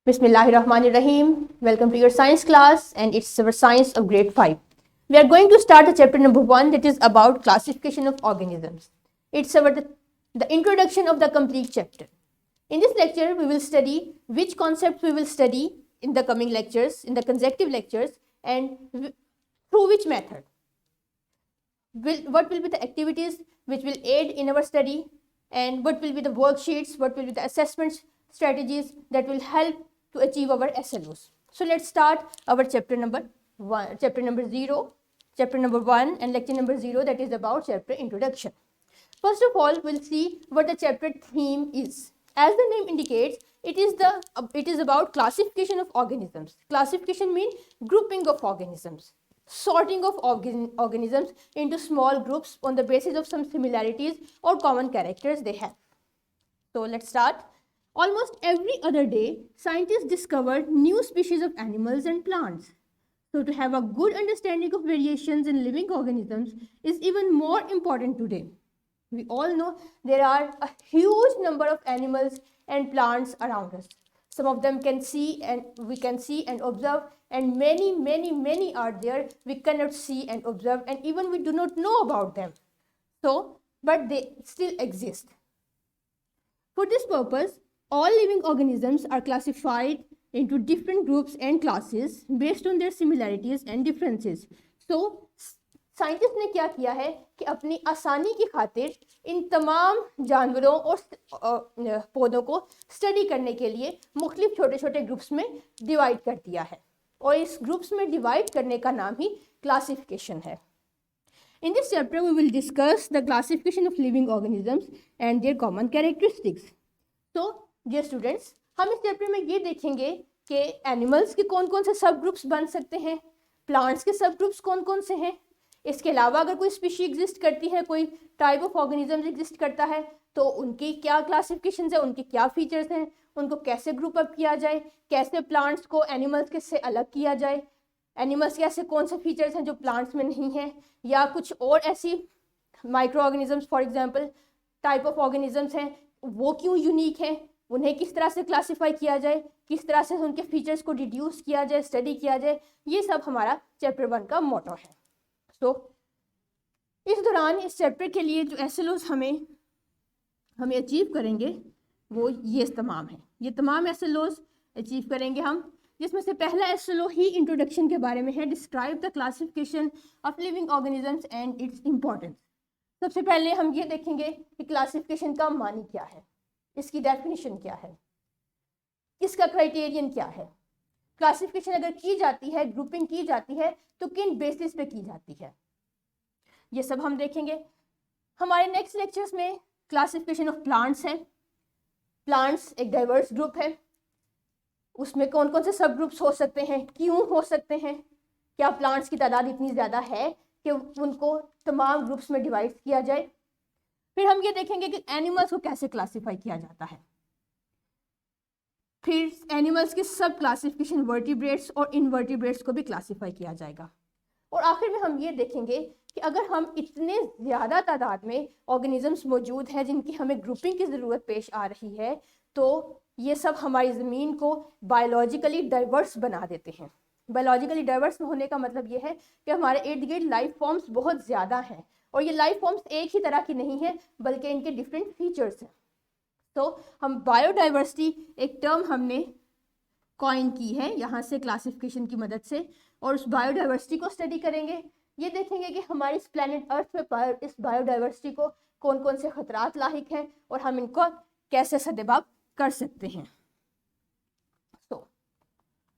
Bismillahirrahmanirrahim. Welcome to your science class, and it's our science of grade 5. We are going to start the chapter number 1, that is about classification of organisms. It's the introduction of the complete chapter. In this lecture, we will study which concepts we will study in the coming lectures, in the consecutive lectures, and through which method. What will be the activities which will aid in our study, and what will be the worksheets, what will be the assessment strategies that will help to achieve our SLOs. So let's start our chapter number 1, chapter number 0, chapter number 1 and lecture number 0, that is about chapter introduction. First of all, we'll see what the chapter theme is. As the name indicates, it is about classification of organisms. Classification means grouping of organisms, sorting of organisms into small groups on the basis of some similarities or common characters they have. So let's start. Almost every other day, scientists discover new species of animals and plants. So to have a good understanding of variations in living organisms is even more important today. We all know there are a huge number of animals and plants around us. Some of them we can see and observe, and many are there we cannot see and observe, and even we do not know about them. So, but they still exist. For this purpose, all living organisms are classified into different groups and classes based on their similarities and differences. So, scientist ने क्या किया है कि अपनी आसानी की खातिर इन तमाम जानवरों और पौधों को स्टडी करने के लिए मुख्तलिफ छोटे छोटे ग्रुप्स में डिवाइड कर दिया है, और इस ग्रुप्स में डिवाइड करने का नाम ही क्लासिफिकेशन है. In this chapter, we will discuss the classification of living organisms and their common characteristics. So, dear students, हम इस चैप्टर में ये देखेंगे कि एनिमल्स के कौन कौन से सब ग्रुप्स बन सकते हैं, प्लांट्स के सब ग्रुप्स कौन कौन से हैं. इसके अलावा अगर कोई स्पीशी एग्जिस्ट करती है, कोई टाइप ऑफ ऑर्गेनिज्म एग्जिस्ट करता है, तो उनकी क्या क्लासिफिकेशन है, उनके क्या फीचर्स हैं, उनको कैसे ग्रुप अप किया जाए, कैसे प्लांट्स को एनिमल्स के से अलग किया जाए, एनिमल्स के ऐसे कौन से फीचर्स हैं जो प्लांट्स में नहीं हैं, या कुछ और ऐसी micro organisms for example type of organisms हैं, वो क्यों यूनिक हैं, उन्हें किस तरह से क्लासीफाई किया जाए, किस तरह से उनके फीचर्स को डिड्यूस किया जाए, स्टडी किया जाए. ये सब हमारा चैप्टर 1 का मोटो है. तो इस दौरान इस चैप्टर के लिए जो एसएलओज हमें अचीव करेंगे वो ये तमाम हैं. ये तमाम एसएलओज अचीव करेंगे हम, जिसमें से पहला एसएलओ ही इंट्रोडक्शन के बारे में है. Describe the classification of living organisms and its importance. सबसे पहले हम ये देखेंगे कि क्लासिफिकेशन का मानी क्या है, इसकी डेफिनेशन क्या है, इसका क्राइटेरियन क्या है. क्लासिफिकेशन अगर की जाती है, ग्रुपिंग की जाती है, तो किन बेसिस पे की जाती है, ये सब हम देखेंगे. हमारे नेक्स्ट लेक्चर्स में क्लासिफिकेशन ऑफ प्लांट्स है. प्लांट्स एक डाइवर्स ग्रुप है, उसमें कौन कौन से सब ग्रुप्स हो सकते हैं, क्यों हो सकते हैं, क्या प्लांट्स की तादाद इतनी ज़्यादा है कि उनको तमाम ग्रुप्स में डिवाइड किया जाए. फिर हम ये देखेंगे कि एनिमल्स को कैसे क्लासीफाई किया जाता है. फिर एनिमल्स के सब क्लासिफिकेशन वर्टिब्रेट्स और इनवर्टिब्रेट्स को भी क्लासीफाई किया जाएगा. और आखिर में हम ये देखेंगे कि अगर हम इतने ज़्यादा तादाद में ऑर्गेनिजम्स मौजूद हैं जिनकी हमें ग्रुपिंग की ज़रूरत पेश आ रही है, तो ये सब हमारी ज़मीन को बायोलॉजिकली डाइवर्स बना देते हैं. बायोलॉजिकली डाइवर्स होने का मतलब ये है कि हमारे इर्द गिर्द लाइफ फॉर्म्स बहुत ज़्यादा हैं, और ये लाइफ फॉर्म्स एक ही तरह की नहीं है बल्कि इनके डिफरेंट फीचर्स हैं. तो हम बायोडाइवर्सिटी एक टर्म हमने कॉइन की है यहाँ से क्लासिफिकेशन की मदद से, और उस बायोडाइवर्सिटी को स्टडी करेंगे. ये देखेंगे कि हमारे इस प्लैनेट अर्थ पे इस बायोडाइवर्सिटी को कौन कौन से खतरात लाहिक हैं और हम इनको कैसे सदेबाब कर सकते हैं. So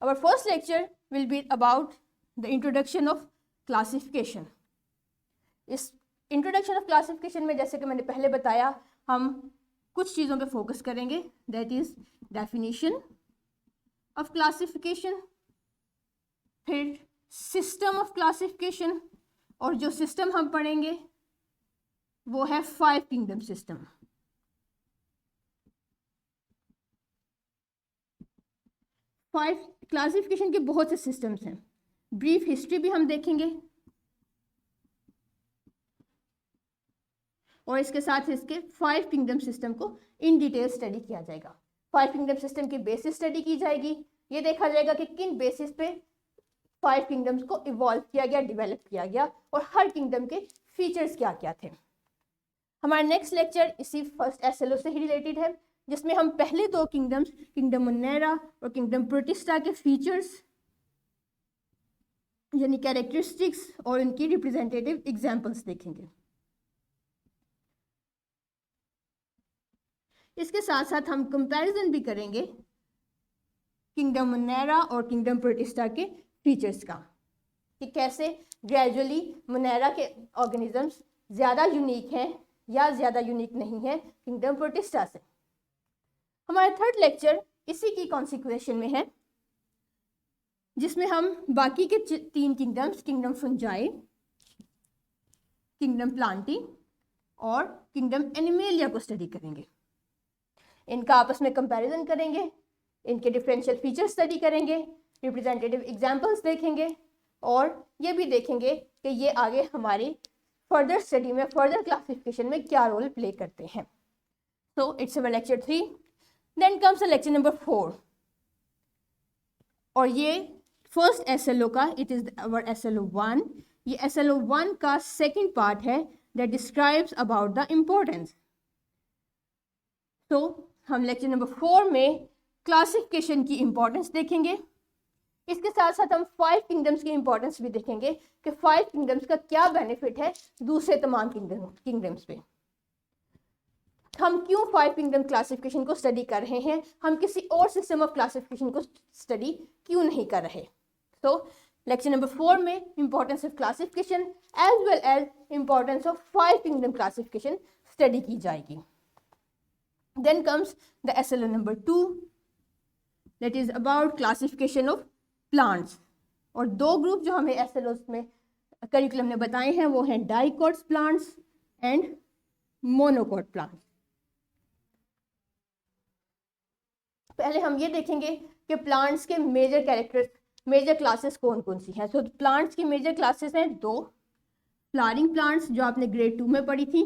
our first lecture will be about the introduction of classification. इस इंट्रोडक्शन ऑफ क्लासिफिकेशन में, जैसे कि मैंने पहले बताया, हम कुछ चीज़ों पे फोकस करेंगे. That is definition of classification, फिर सिस्टम ऑफ क्लासिफिकेशन, और जो सिस्टम हम पढ़ेंगे वो है 5 किंगडम सिस्टम. क्लासिफिकेशन के बहुत से सिस्टम्स हैं. ब्रीफ हिस्ट्री भी हम देखेंगे, और इसके साथ इसके 5 किंगडम सिस्टम को इन डिटेल स्टडी किया जाएगा. 5 किंगडम सिस्टम की बेसिस स्टडी की जाएगी। ये देखा जाएगा कि किन बेसिस पे 5 किंगडम्स को इवॉल्व किया गया, डेवलप किया गया, और हर किंगडम के फीचर्स क्या क्या थे। हमारा नेक्स्ट लेक्चर इसी फर्स्ट एसएलओ से ही रिलेटेड है, जिसमें हम पहले 2 किंगडम्स, किंगडम मोनेरा और किंगडम प्रोटिस्टा के फीचर्स यानी कैरेक्टरिस्टिक्स और उनकी रिप्रेजेंटेटिव एग्जाम्पल्स देखेंगे। इसके साथ साथ हम कंपैरिजन भी करेंगे किंगडम मोनेरा और किंगडम प्रोटिस्टा के फीचर्स का, कि कैसे ग्रेजुअली मोनेरा के ऑर्गेनिजम्स ज़्यादा यूनिक हैं या ज़्यादा यूनिक नहीं है किंगडम प्रोटिस्टा से। हमारा थर्ड लेक्चर इसी की कॉन्सिक्वेशन में है, जिसमें हम बाकी के 3 kingdoms, kingdom fungi, kingdom plantae और किंगडम एनिमेलिया को स्टडी करेंगे। इनका आपस में कंपैरिजन करेंगे, इनके डिफरेंशियल फीचर्स स्टडी करेंगे, रिप्रेजेंटेटिव एग्जांपल्स देखेंगे, और ये भी देखेंगे कि ये आगे हमारी फर्दर स्टडी में, फर्दर क्लासिफिकेशन में क्या रोल प्ले करते हैं। So it's our lecture 3। Then comes lecture number 4, और ये फर्स्ट एसएलओ का, इट इज अवर एसएलओ 1। ये एसएलओ 1 का सेकेंड पार्ट है that describes about the importance. तो हम लेक्चर नंबर 4 में क्लासिफिकेशन की इंपॉर्टेंस देखेंगे। इसके साथ साथ हम 5 किंगडम्स की इंपॉर्टेंस भी देखेंगे कि 5 किंगडम्स का क्या बेनिफिट है दूसरे तमाम किंगडम्स पे। हम क्यों 5 किंगडम क्लासिफिकेशन को स्टडी कर रहे हैं, हम किसी और सिस्टम ऑफ क्लासिफिकेशन को स्टडी क्यों नहीं कर रहे। तो लेक्चर नंबर 4 में importance of classification as well as importance of 5 kingdom classification study की जाएगी। Then comes the SLO number 2, that is about classification of plants। और 2 ग्रुप जो हमें SLOs में करिकुलम ने बताए हैं वो हैं dicots plants and monocot plants. पहले हम ये देखेंगे कि प्लांट्स के मेजर कैरेक्टर्स, मेजर क्लासेस कौन कौन सी हैं। तो प्लांट्स की मेजर क्लासेस हैं 2, फ्लावरिंग प्लांट्स जो आपने ग्रेड 2 में पढ़ी थी,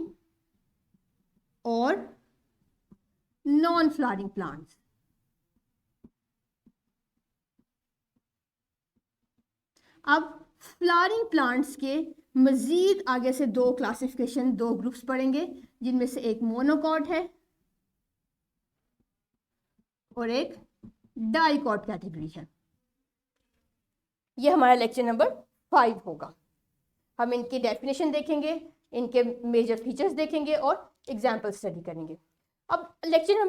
और नॉन फ्लावरिंग प्लांट्स। अब फ्लावरिंग प्लांट्स के मजीद आगे से 2 क्लासिफिकेशन, 2 ग्रुप्स पढ़ेंगे, जिनमें से एक मोनोकॉट है और एक डाइकॉट कैटेगरी है। यह हमारा लेक्चर नंबर 5 होगा। हम इनकी डेफिनेशन देखेंगे, इनके मेजर फीचर्स देखेंगे और एग्जाम्पल स्टडी करेंगे। अब लेक्चर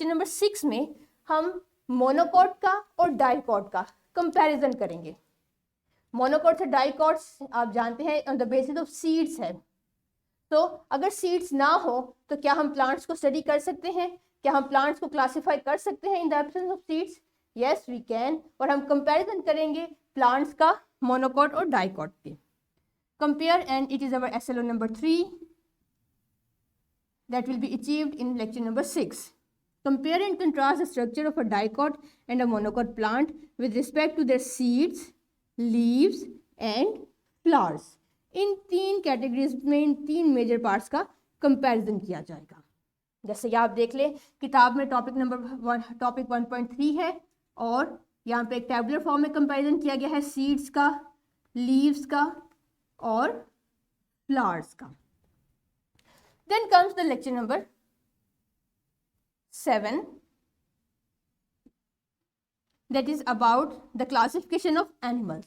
नंबर 6 में हम मोनोकॉट का और डाइकॉट का कंपैरिजन करेंगे। मोनोकॉट से डाइकॉट्स आप जानते हैं on the basis of seeds है। तो अगर सीड्स ना हो तो क्या हम प्लांट्स को स्टडी कर सकते हैं, क्या हम प्लांट्स को क्लासिफाई कर सकते हैं in the absence of seeds? Yes we can. और हम कंपैरिजन करेंगे प्लांट्स का मोनोकॉट और डाइकॉट के। Compare, and it is our SLO number 3 that will be achieved in lecture number 6. Compare and contrast the structure of a dicot and a monocot plant with respect to their seeds, leaves and flowers. In 3 categories में, इन 3 major parts का comparison किया जाएगा। जैसे कि आप देख लें किताब में टॉपिक 1.3 है, और यहाँ पे एक टेबुलर फॉर्म में कंपैरिजन किया गया है सीड्स का, लीव्स का और फ्लावर्स का। Then comes the lecture number 7, that is about the classification of animals.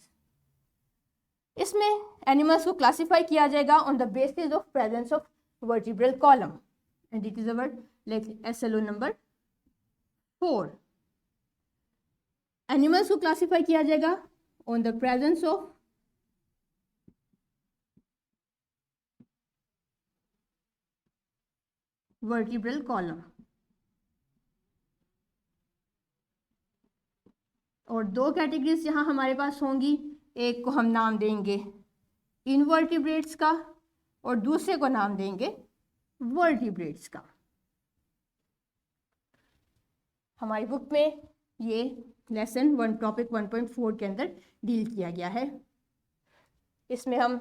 इसमें एनिमल्स को क्लासिफाई किया जाएगा on the basis of presence of vertebral column, and it is our SLO number 4। Animals को classify किया जाएगा on the presence of vertebral column, और 2 categories यहाँ हमारे पास होंगी। एक को हम नाम देंगे इनवर्टिब्रेट्स का और दूसरे को नाम देंगे वर्टिब्रेट्स का। हमारी बुक में ये लेसन 1 टॉपिक 1.4 के अंदर डील किया गया है। इसमें हम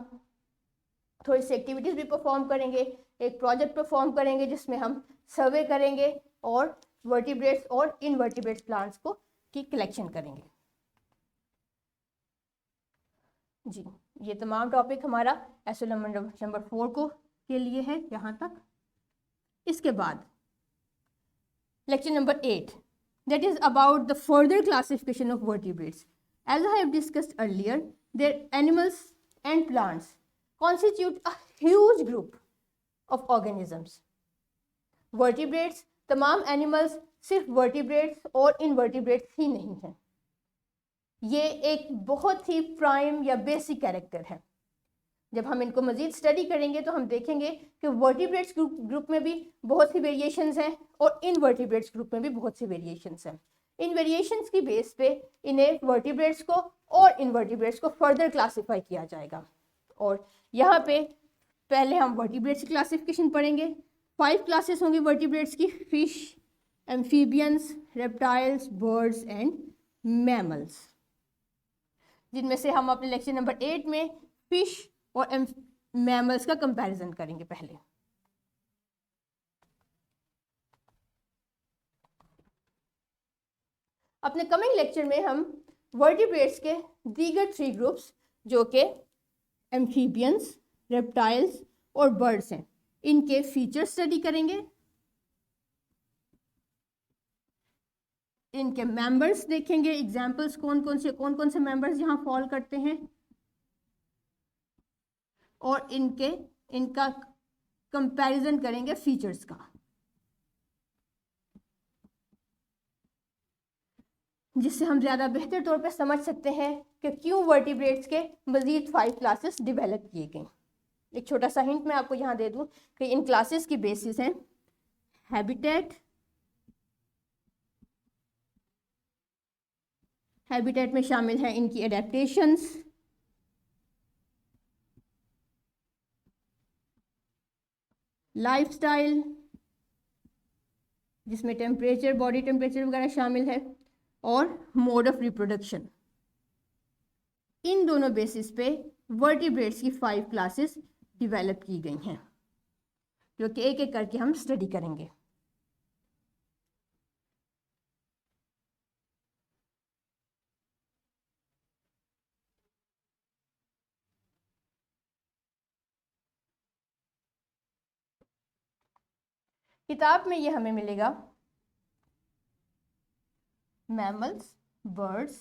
थोड़ी सी एक्टिविटीज़ भी परफॉर्म करेंगे, एक प्रोजेक्ट परफॉर्म करेंगे जिसमें हम सर्वे करेंगे और वर्टिब्रेट्स और इनवर्टिब्रेट्स प्लांट्स को की कलेक्शन करेंगे। जी, ये तमाम टॉपिक हमारा एसओ नंबर 4 को के लिए है यहाँ तक। इसके बाद lecture number 8 that is about the further classification of vertebrates. As I have discussed earlier, their animals and plants constitute a huge group of organisms. Vertebrates, तमाम एनिमल्स सिर्फ वर्टिब्रेट्स और इनवर्टिब्रेट्स ही नहीं हैं, ये एक बहुत ही प्राइम या बेसिक कैरेक्टर है। जब हम इनको मज़ीद स्टडी करेंगे तो हम देखेंगे कि वर्टिब्रेट्स ग्रुप में भी बहुत सी वेरिएशंस हैं और इनवर्टिब्रेट्स ग्रुप में भी बहुत सी वेरिएशंस हैं। इन वेरिएशंस की बेस पे इन्हें वर्टिब्रेट्स को और इनवर्टिब्रेट्स को फर्दर क्लासीफाई किया जाएगा। और यहाँ पे पहले हम वर्टिब्रेट्स की क्लासिफिकेशन पढ़ेंगे। 5 क्लासेस होंगी वर्टिब्रेट्स की, fish, amphibians, reptiles, birds and mammals, जिनमें से हम अपने लेक्चर नंबर 8 में फिश और मैमल्स का कंपैरिजन करेंगे। पहले अपने कमिंग लेक्चर में हम वर्टिब्रेट्स के दीगर 3 ग्रुप्स जो कि एम्फीबियंस, रेप्टाइल्स और बर्ड्स हैं, इनके फीचर स्टडी करेंगे, इनके मेंबर्स देखेंगे, एग्जाम्पल्स कौन कौन से मेंबर्स यहाँ फॉल करते हैं, और इनका कंपैरिजन करेंगे फीचर्स का, जिससे हम ज़्यादा बेहतर तौर पे समझ सकते हैं कि क्यों वर्टिब्रेट्स के मज़ीद 5 क्लासेस डेवलप किए गए। एक छोटा सा हिंट मैं आपको यहाँ दे दूँ कि इन क्लासेस की बेसिस हैं हैबिटेट, हैबिटेट में शामिल है इनकी एडेप्टेशंस, लाइफस्टाइल जिसमें टेम्परेचर, बॉडी टेम्परेचर वगैरह शामिल है, और मोड ऑफ रिप्रोडक्शन। इन दोनों बेसिस पे वर्टिब्रेट्स की 5 क्लासेस डेवलप की गई हैं, जो कि एक एक करके हम स्टडी करेंगे। किताब में ये हमें मिलेगा मैमल्स, बर्ड्स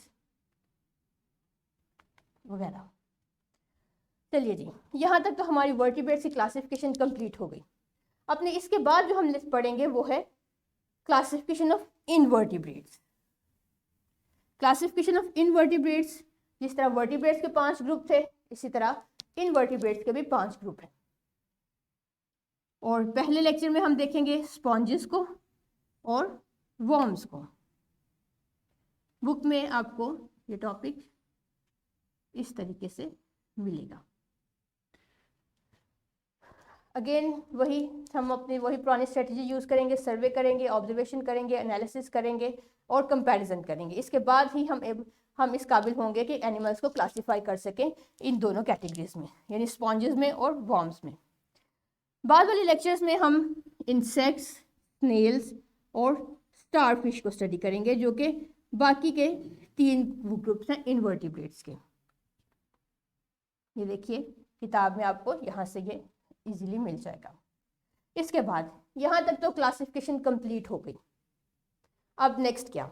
वगैरह। चलिए जी, यहाँ तक तो हमारी वर्टिब्रेट्स की क्लासिफिकेशन कंप्लीट हो गई। अपने इसके बाद जो हम लिस्ट पढ़ेंगे वो है classification of invertebrates. Classification of invertebrates, जिस तरह वर्टिब्रेट्स के 5 ग्रुप थे, इसी तरह इनवर्टिब्रेट्स के भी 5 ग्रुप हैं। और पहले लेक्चर में हम देखेंगे स्पॉन्जेस को और वर्म्स को। बुक में आपको ये टॉपिक इस तरीके से मिलेगा। अगेन हम अपनी वही पुरानी स्ट्रेटजी यूज़ करेंगे, सर्वे करेंगे, ऑब्जर्वेशन करेंगे, एनालिसिस करेंगे और कंपैरिजन करेंगे। इसके बाद ही हम इस काबिल होंगे कि एनिमल्स को क्लासीफाई कर सकें इन दोनों कैटेगरीज में, यानी स्पॉन्जेस में और वर्म्स में। बाद वाले लेक्चर्स में हम इंसेक्ट्स, स्नेल्स और स्टारफिश को स्टडी करेंगे, जो कि बाकी के 3 ग्रुप्स हैं इनवर्टिब्रेट्स के। ये देखिए किताब में आपको यहाँ से ये इजीली मिल जाएगा। इसके बाद यहाँ तक तो क्लासिफिकेशन कंप्लीट हो गई। अब नेक्स्ट क्या,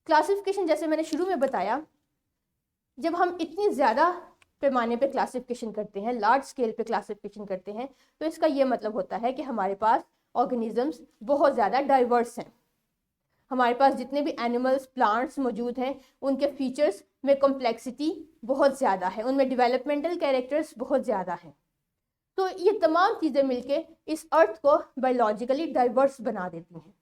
क्लासिफिकेशन जैसे मैंने शुरू में बताया, जब हम इतनी ज़्यादा पैमाने पे क्लासिफिकेशन करते हैं, लार्ज स्केल पे क्लासिफिकेशन करते हैं, तो इसका ये मतलब होता है कि हमारे पास ऑर्गेनिजम्स बहुत ज़्यादा डाइवर्स हैं। हमारे पास जितने भी एनिमल्स, प्लांट्स मौजूद हैं, उनके फीचर्स में कॉम्प्लेक्सिटी बहुत ज़्यादा है, उनमें डेवलपमेंटल कैरेक्टर्स बहुत ज़्यादा हैं। तो ये तमाम चीज़ें मिलके इस अर्थ को बायोलॉजिकली डाइवर्स बना देती हैं।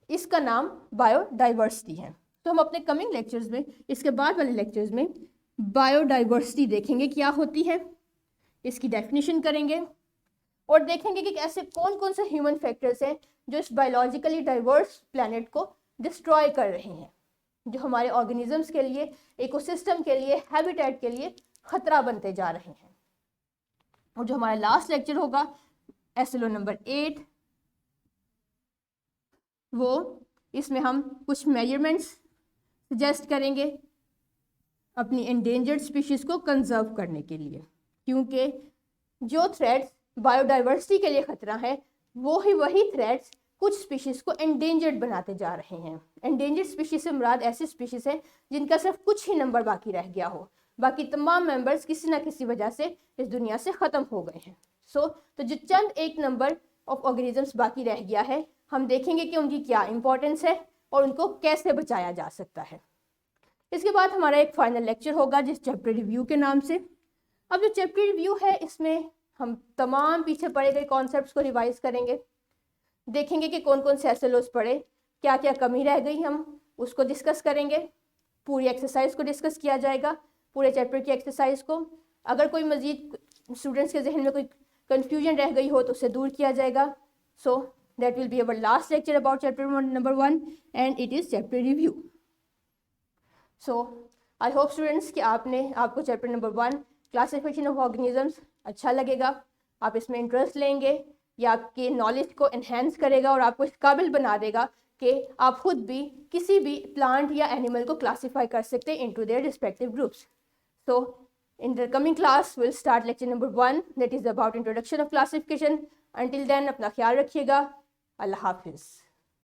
इसका नाम बायोडाइवर्सिटी है। तो हम अपने कमिंग लेक्चर्स में, इसके बाद वाले लेक्चर्स में बायोडाइवर्सिटी देखेंगे क्या होती है, इसकी डेफिनेशन करेंगे और देखेंगे कि ऐसे कौन कौन से ह्यूमन फैक्टर्स हैं जो इस बायोलॉजिकली डाइवर्स प्लैनेट को डिस्ट्रॉय कर रहे हैं, जो हमारे ऑर्गेनिजम्स के लिए, इकोसिस्टम के लिए, हैबिटेट के लिए खतरा बनते जा रहे हैं। और जो हमारा लास्ट लेक्चर होगा एसएलओ नंबर 8, वो इसमें हम कुछ मेजरमेंट्स सजेस्ट करेंगे अपनी एंडेंजर्ड स्पीशीज़ को कंजर्व करने के लिए, क्योंकि जो थ्रेट्स बायोडाइवर्सिटी के लिए ख़तरा है वही थ्रेट्स कुछ स्पीशीज़ को एंडेंजर्ड बनाते जा रहे हैं। एंडेंजर्ड स्पीशीज़ से मुराद ऐसी स्पीशीज़ है जिनका सिर्फ कुछ ही नंबर बाकी रह गया हो, बाकी तमाम मेंबर्स किसी ना किसी वजह से इस दुनिया से ख़त्म हो गए हैं। तो जो चंद एक नंबर ऑफ ऑर्गेनिजम्स बाकी रह गया है, हम देखेंगे कि उनकी क्या इंपॉर्टेंस है और उनको कैसे बचाया जा सकता है। इसके बाद हमारा एक फाइनल लेक्चर होगा जिस चैप्टर रिव्यू के नाम से। अब जो चैप्टर रिव्यू है इसमें हम तमाम पीछे पढ़े गए कॉन्सेप्ट्स को रिवाइज करेंगे, देखेंगे कि कौन कौन से एसएलओस पढ़े, क्या क्या कमी रह गई, हम उसको डिस्कस करेंगे। पूरी एक्सरसाइज को डिस्कस किया जाएगा, पूरे चैप्टर की एक्सरसाइज को। अगर कोई मजीद स्टूडेंट्स के जहन में कोई कन्फ्यूजन रह गई हो तो उसे दूर किया जाएगा। So that will be our last lecture about chapter number 1 and it is chapter review. So I hope students कि आपको chapter number 1 classification of organisms अच्छा लगेगा, आप इसमें इंटरेस्ट लेंगे, ये आपके नॉलेज को एनहेंस करेगा और आपको इस काबिल बना देगा कि आप खुद भी किसी भी प्लांट या एनिमल को क्लासीफाई कर सकते हैं into their respective groups. So in the coming class we'll start lecture number 1 that is about introduction of classification. Until then अपना ख्याल रखिएगा। अल्लाह हाफिज़।